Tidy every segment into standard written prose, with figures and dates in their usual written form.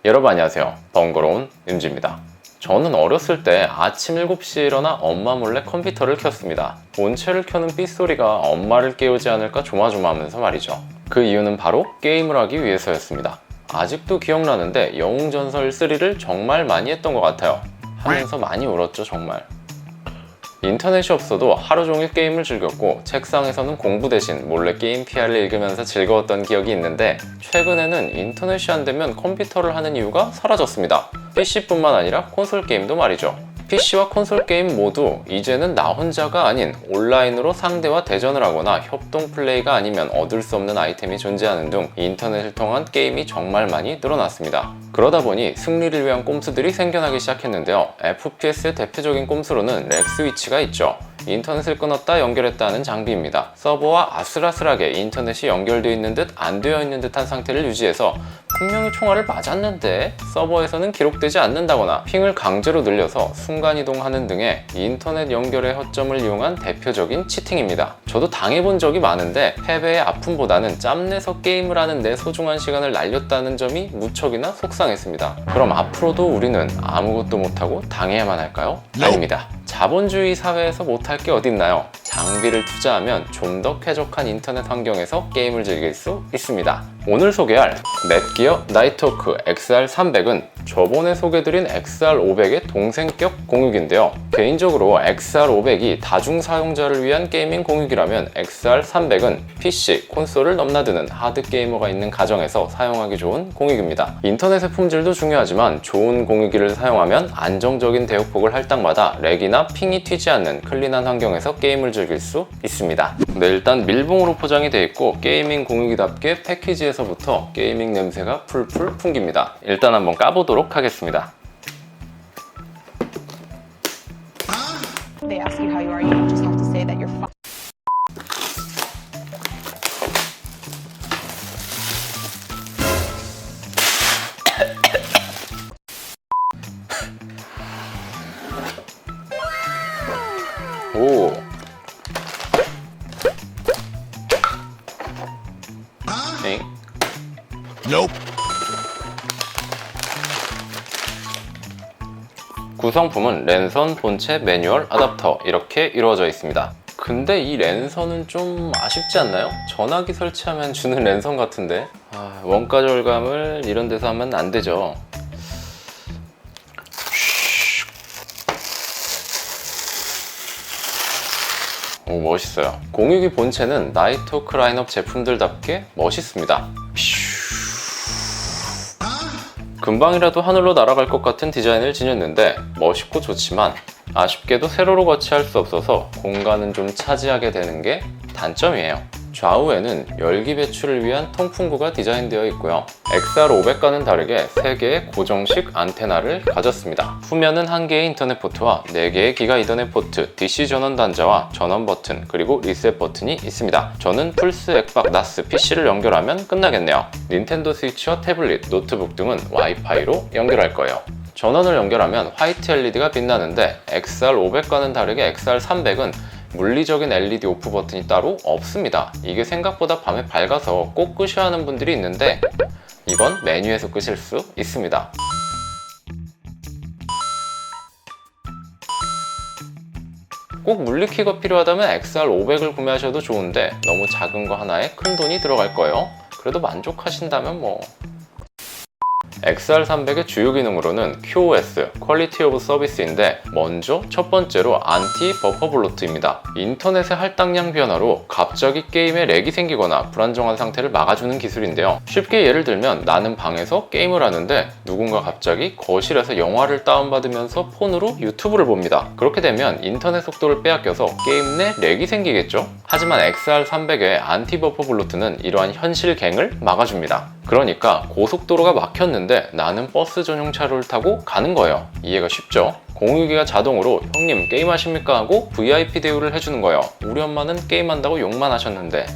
여러분 안녕하세요. 번거로운 음주입니다. 저는 어렸을 때 아침 7시에 일어나 엄마 몰래 컴퓨터를 켰습니다. 본체를 켜는 삐소리가 엄마를 깨우지 않을까 조마조마하면서 말이죠. 그 이유는 바로 게임을 하기 위해서였습니다. 아직도 기억나는데 영웅전설 3를 정말 많이 했던 것 같아요. 하면서 많이 울었죠 정말. 인터넷이 없어도 하루 종일 게임을 즐겼고 책상에서는 공부 대신 몰래 게임 PR을 읽으면서 즐거웠던 기억이 있는데 최근에는 인터넷이 안 되면 컴퓨터를 하는 이유가 사라졌습니다. PC뿐만 아니라 콘솔 게임도 말이죠. PC와 콘솔 게임 모두 이제는 나 혼자가 아닌 온라인으로 상대와 대전을 하거나 협동 플레이가 아니면 얻을 수 없는 아이템이 존재하는 등 인터넷을 통한 게임이 정말 많이 늘어났습니다. 그러다 보니 승리를 위한 꼼수들이 생겨나기 시작했는데요. FPS의 대표적인 꼼수로는 렉 스위치가 있죠. 인터넷을 끊었다 연결했다 하는 장비입니다. 서버와 아슬아슬하게 인터넷이 연결되어 있는 듯 안 되어 있는 듯한 상태를 유지해서 분명히 총알을 맞았는데 서버에서는 기록되지 않는다거나 핑을 강제로 늘려서 순간이동하는 등의 인터넷 연결의 허점을 이용한 대표적인 치팅입니다. 저도 당해본 적이 많은데 패배의 아픔보다는 짬내서 게임을 하는 내 소중한 시간을 날렸다는 점이 무척이나 속상했습니다. 그럼 앞으로도 우리는 아무것도 못하고 당해야만 할까요? 아닙니다. 자본주의 사회에서 못할 게 어딨나요? 장비를 투자하면 좀 더 쾌적한 인터넷 환경에서 게임을 즐길 수 있습니다. 오늘 소개할 넷기어 나이트워크 XR300은 저번에 소개드린 XR500의 동생격 공유기인데요. 개인적으로 XR500이 다중 사용자를 위한 게이밍 공유기라면 XR300은 PC, 콘솔을 넘나드는 하드게이머가 있는 가정에서 사용하기 좋은 공유기입니다. 인터넷의 품질도 중요하지만 좋은 공유기를 사용하면 안정적인 대역폭을 할 때마다 렉이나 핑이 튀지 않는 클린한 환경에서 게임을 즐길 수 있습니다. 네, 일단 밀봉으로 포장이 되어 있고 게이밍 공유기답게 패키지에서부터 게이밍 냄새가 풀풀 풍깁니다. 일단 한번 까보도록 하겠습니다. They ask you how you are, you just have to say that you're fine. 오. 엥? Nope. 구성품은 랜선, 본체, 매뉴얼, 아답터 이렇게 이루어져 있습니다. 근데 이 랜선은 좀 아쉽지 않나요? 전화기 설치하면 주는 랜선 같은데 원가 절감을 이런 데서 하면 안 되죠. 오, 멋있어요. 공유기 본체는 나이트워크 라인업 제품들답게 멋있습니다. 금방이라도 하늘로 날아갈 것 같은 디자인을 지녔는데 멋있고 좋지만 아쉽게도 세로로 거치할 수 없어서 공간은 좀 차지하게 되는 게 단점이에요. 좌우에는 열기 배출을 위한 통풍구가 디자인되어 있고요. XR500과는 다르게 3개의 고정식 안테나를 가졌습니다. 후면은 1개의 인터넷 포트와 4개의 기가 이더넷 포트, DC 전원 단자와 전원 버튼, 그리고 리셋 버튼이 있습니다. 저는 플스, 액박, 나스, PC를 연결하면 끝나겠네요. 닌텐도 스위치와 태블릿, 노트북 등은 와이파이로 연결할 거예요. 전원을 연결하면 화이트 LED가 빛나는데 XR500과는 다르게 XR300은 물리적인 LED 오프 버튼이 따로 없습니다. 이게 생각보다 밤에 밝아서 꼭 끄셔야 하는 분들이 있는데 이건 메뉴에서 끄실 수 있습니다. 꼭 물리키가 필요하다면 XR500을 구매하셔도 좋은데 너무 작은 거 하나에 큰 돈이 들어갈 거예요. 그래도 만족하신다면 뭐... XR300의 주요 기능으로는 QoS, 퀄리티 오브 서비스인데 먼저 첫 번째로 안티 버퍼 블로트입니다. 인터넷의 할당량 변화로 갑자기 게임에 렉이 생기거나 불안정한 상태를 막아주는 기술인데요. 쉽게 예를 들면 나는 방에서 게임을 하는데 누군가 갑자기 거실에서 영화를 다운받으면서 폰으로 유튜브를 봅니다. 그렇게 되면 인터넷 속도를 빼앗겨서 게임 내 렉이 생기겠죠? 하지만 XR300의 안티 버퍼 블로트는 이러한 현실갱을 막아줍니다. 그러니까 고속도로가 막혔는데 나는 버스 전용 차로를 타고 가는 거예요. 이해가 쉽죠? 공유기가 자동으로 형님 게임하십니까? 하고 VIP 대우를 해주는 거예요. 우리 엄마는 게임한다고 욕만 하셨는데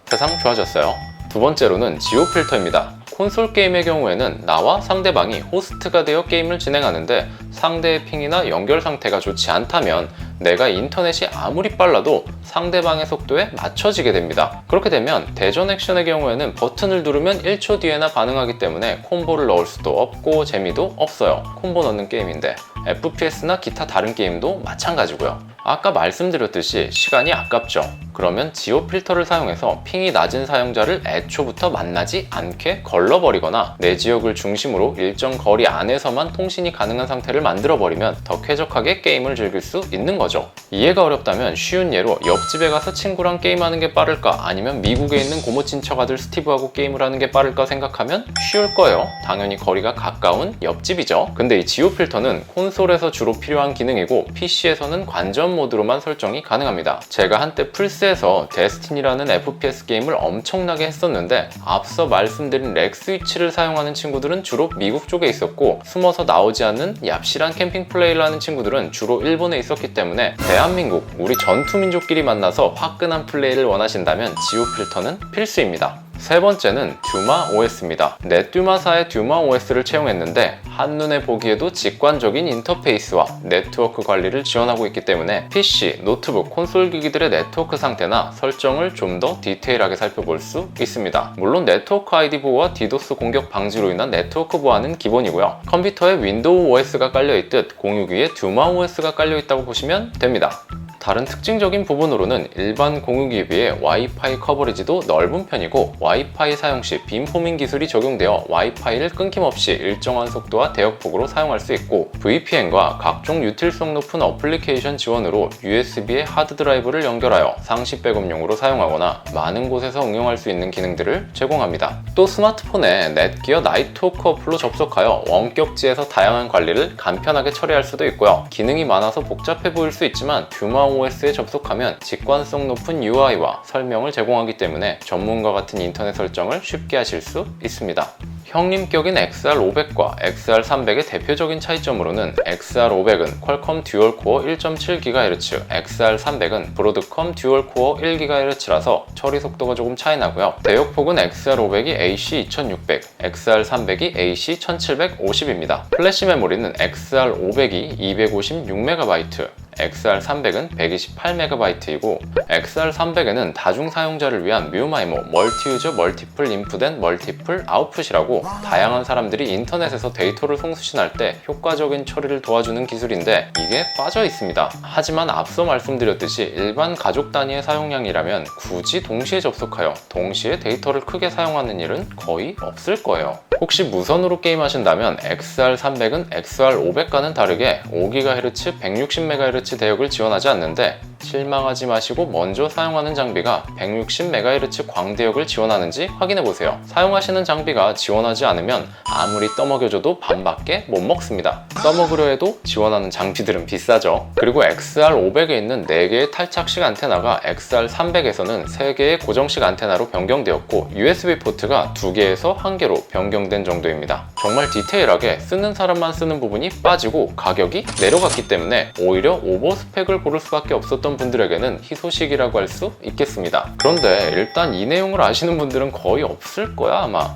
세상 좋아졌어요. 두 번째로는 지오 필터입니다. 콘솔 게임의 경우에는 나와 상대방이 호스트가 되어 게임을 진행하는데 상대의 핑이나 연결 상태가 좋지 않다면 내가 인터넷이 아무리 빨라도 상대방의 속도에 맞춰지게 됩니다. 그렇게 되면 대전 액션의 경우에는 버튼을 누르면 1초 뒤에나 반응하기 때문에 콤보를 넣을 수도 없고 재미도 없어요. 콤보 넣는 게임인데. FPS나 기타 다른 게임도 마찬가지고요. 아까 말씀드렸듯이 시간이 아깝죠. 그러면 지오 필터를 사용해서 핑이 낮은 사용자를 애초부터 만나지 않게 걸러버리거나 내 지역을 중심으로 일정 거리 안에서만 통신이 가능한 상태를 만들어버리면 더 쾌적하게 게임을 즐길 수 있는 거죠. 이해가 어렵다면 쉬운 예로 옆집에 가서 친구랑 게임하는 게 빠를까, 아니면 미국에 있는 고모 친척 아들 스티브하고 게임을 하는 게 빠를까 생각하면 쉬울 거예요. 당연히 거리가 가까운 옆집이죠. 근데 이 지오 필터는 콘솔에서 주로 필요한 기능이고 PC에서는 관전 모드로만 설정이 가능합니다. 제가 한때 플스에서 데스티니라는 FPS 게임을 엄청나게 했었는데 앞서 말씀드린 렉 스위치를 사용하는 친구들은 주로 미국 쪽에 있었고 숨어서 나오지 않는 얍실한 캠핑 플레이를 하는 친구들은 주로 일본에 있었기 때문에 대한민국, 우리 전투민족끼리 만나서 화끈한 플레이를 원하신다면 지오 필터는 필수입니다. 세 번째는 듀마 OS입니다. 넷듀마사의 듀마 OS를 채용했는데 한눈에 보기에도 직관적인 인터페이스와 네트워크 관리를 지원하고 있기 때문에 PC, 노트북, 콘솔 기기들의 네트워크 상태나 설정을 좀 더 디테일하게 살펴볼 수 있습니다. 물론 네트워크 ID 보호와 디도스 공격 방지로 인한 네트워크 보안은 기본이고요. 컴퓨터에 윈도우 OS가 깔려있듯 공유기에 듀마 OS가 깔려있다고 보시면 됩니다. 다른 특징적인 부분으로는 일반 공유기에 비해 와이파이 커버리지도 넓은 편이고 와이파이 사용 시 빔포밍 기술이 적용되어 와이파이를 끊김없이 일정한 속도와 대역폭으로 사용할 수 있고 VPN과 각종 유틸성 높은 어플리케이션 지원으로 USB에 하드드라이브를 연결하여 상시 백업용으로 사용하거나 많은 곳에서 응용할 수 있는 기능들을 제공합니다. 또 스마트폰에 넷기어 나이트워크 어플로 접속하여 원격지에서 다양한 관리를 간편하게 처리할 수도 있고요. 기능이 많아서 복잡해 보일 수 있지만 듀마 OS에 접속하면 직관성 높은 UI와 설명을 제공하기 때문에 전문가 같은 인터넷 설정을 쉽게 하실 수 있습니다. 형님격인 XR500과 XR300의 대표적인 차이점으로는 XR500은 퀄컴 듀얼코어 1.7GHz, XR300은 브로드컴 듀얼코어 1GHz라서 처리 속도가 조금 차이 나고요. 대역폭은 XR500이 AC2600, XR300이 AC1750입니다. 플래시 메모리는 XR500이 256MB, XR300은 128MB이고 XR300에는 다중 사용자를 위한 뮤마이모 멀티유저 멀티플 인풋 앤 멀티플 아웃풋이라고 다양한 사람들이 인터넷에서 데이터를 송수신할 때 효과적인 처리를 도와주는 기술인데 이게 빠져 있습니다. 하지만 앞서 말씀드렸듯이 일반 가족 단위의 사용량이라면 굳이 동시에 접속하여 동시에 데이터를 크게 사용하는 일은 거의 없을 거예요. 혹시 무선으로 게임하신다면 XR300은 XR500과는 다르게 5GHz, 160MHz 대역을 지원하지 않는데 실망하지 마시고 먼저 사용하는 장비가 160MHz 광대역을 지원하는지 확인해보세요. 사용하시는 장비가 지원하지 않으면 아무리 떠먹여줘도 반밖에 못 먹습니다. 떠먹으려 해도 지원하는 장비들은 비싸죠. 그리고 XR500에 있는 4개의 탈착식 안테나가 XR300에서는 3개의 고정식 안테나로 변경되었고 USB 포트가 2개에서 1개로 변경된 정도입니다. 정말 디테일하게 쓰는 사람만 쓰는 부분이 빠지고 가격이 내려갔기 때문에 오히려 오버스펙을 고를 수밖에 없었던 분들에게는 희소식이라고 할 수 있겠습니다. 그런데 일단 이 내용을 아시는 분들은 거의 없을 거야 아마.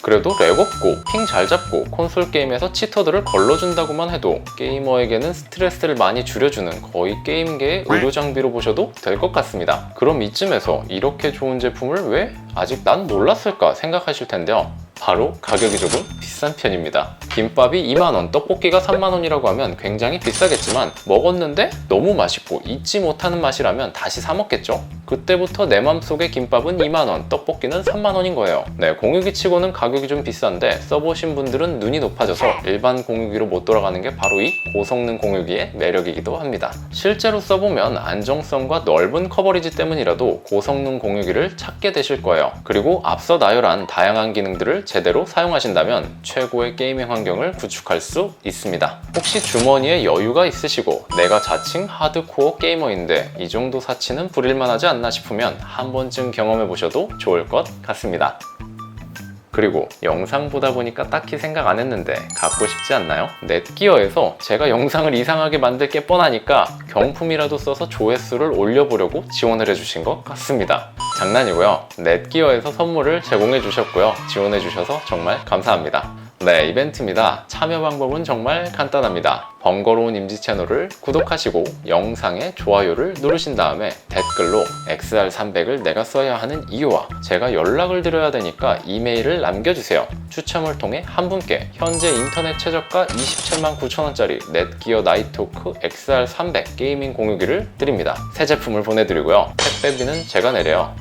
그래도 렉 없고 핑 잘 잡고 콘솔 게임에서 치터들을 걸러준다고만 해도 게이머에게는 스트레스를 많이 줄여주는 거의 게임계의 의료 장비로 보셔도 될 것 같습니다. 그럼 이쯤에서 이렇게 좋은 제품을 왜 아직 난 몰랐을까 생각하실 텐데요. 바로 가격이 조금 비싼 편입니다. 김밥이 2만원, 떡볶이가 3만원이라고 하면 굉장히 비싸겠지만 먹었는데 너무 맛있고 잊지 못하는 맛이라면 다시 사 먹겠죠? 그때부터 내 맘속에 김밥은 2만원, 떡볶이는 3만원인 거예요. 네, 공유기 치고는 가격이 좀 비싼데 써보신 분들은 눈이 높아져서 일반 공유기로 못 돌아가는 게 바로 이 고성능 공유기의 매력이기도 합니다. 실제로 써보면 안정성과 넓은 커버리지 때문이라도 고성능 공유기를 찾게 되실 거예요. 그리고 앞서 나열한 다양한 기능들을 제대로 사용하신다면 최고의 게이밍 환경을 구축할 수 있습니다. 혹시 주머니에 여유가 있으시고 내가 자칭 하드코어 게이머인데 이 정도 사치는 부릴만하지 않나 싶으면 한 번쯤 경험해 보셔도 좋을 것 같습니다. 그리고 영상 보다 보니까 딱히 생각 안 했는데 갖고 싶지 않나요? 넷기어에서 제가 영상을 이상하게 만들 게 뻔하니까 경품이라도 써서 조회수를 올려보려고 지원을 해주신 것 같습니다. 장난이고요. 넷기어에서 선물을 제공해 주셨고요. 지원해 주셔서 정말 감사합니다. 네, 이벤트입니다. 참여 방법은 정말 간단합니다. 번거로운 임지 채널을 구독하시고 영상에 좋아요를 누르신 다음에 댓글로 XR300을 내가 써야 하는 이유와 제가 연락을 드려야 되니까 이메일을 남겨주세요. 추첨을 통해 한 분께 현재 인터넷 최저가 27만 9천원짜리 넷기어 나이토크 XR300 게이밍 공유기를 드립니다. 새 제품을 보내드리고요. 택배비는 제가 내려요.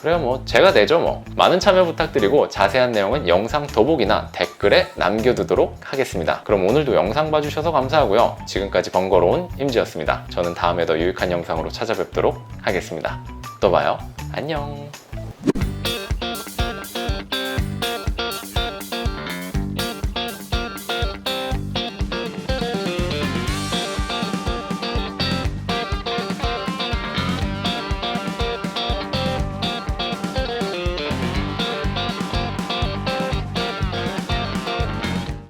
그래요, 뭐 제가 내죠 뭐. 많은 참여 부탁드리고 자세한 내용은 영상 더보기나 댓글에 남겨두도록 하겠습니다. 그럼 오늘도 영상 봐주셔서 감사하고요. 지금까지 번거로운 임지였습니다. 저는 다음에 더 유익한 영상으로 찾아뵙도록 하겠습니다. 또 봐요. 안녕.